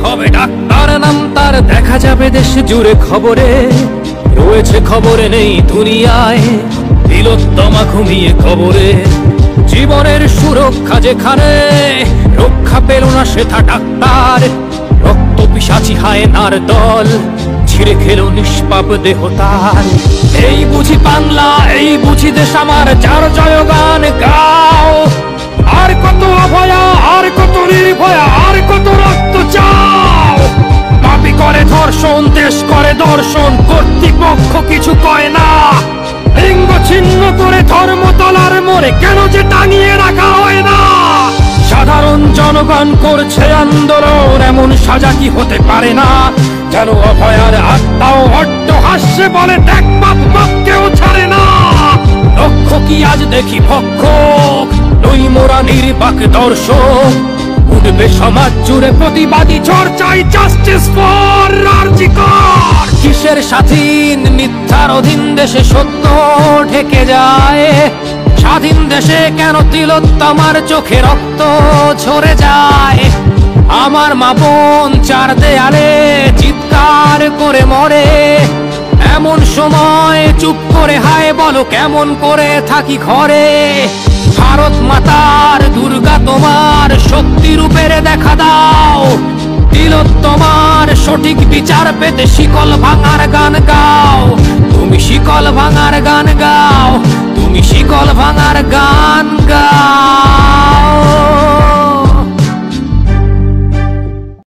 হবে ডাক্তার, নাম তার দেখা যাবে দেশ জুড়ে খবরে, রয়েছে খবরে নেই দুনিয়ায় তিলোত্তমা ঘুমিয়ে খবরে। জীবনের সুরক্ষা যেখানে, রক্ষা পেল না সেথা ডাক্তার, রক্ত পিশাচি হায়নার দল ছিঁড়ে খেলো নিষ্পাপ দেহ তার। এই বুঝি বাংলা, এই বুঝি দেশ আমার, যার জয়গান গাও। আর কত অভয়া, আর কত নির্ভয়া, আর কত রক্ত চাও। পাপী করে ধর্ষণ, দেশ করে দর্শন, কর্তৃপক্ষ কিছু কয় না। লিঙ্গ ছিন্ন করে ধর্মতলার মোড়ে কেন যে টাঙিয়ে রাখা হয় না। সাধারণ জনগণ করছে আন্দোলন, এমন সাজা কি হতে পারে না। যেন অভয়ার আত্মাও অট্ট হাস্যে বলে, দেখ বাপ বাপকেও ছাড়ে না। লক্ষ্য কি আজ দেখি ভক্ষক, নই মোরা নির্বাক দর্শক। উঠবে সমাজ জুড়ে প্রতিবাদী ঝড়, চাই জাস্টিস ফর আর.জি. কর। কিসের স্বাধীন, মিথ্যার অধীন দেশে সত্য ঢেকে যায়। স্বাধীন দেশে কেন তিলোত্তমার চোখে রক্ত ঝরে যায়। আমার মা বোন চার দেয়ালে চিৎকার করে মরে, এমন সময় চুপ করে হায় বলো কেমন করে থাকি ঘরে। ভারত মাতার, দুর্গা তোমার শক্তি রূপের দেখা দাও। তিলোত্তমার সঠিক বিচার পেতে শিকল ভাঙার গান গাও। তুমি শিকল ভাঙার গান গাও, তুমি শিকল ভাঙার গান গাও।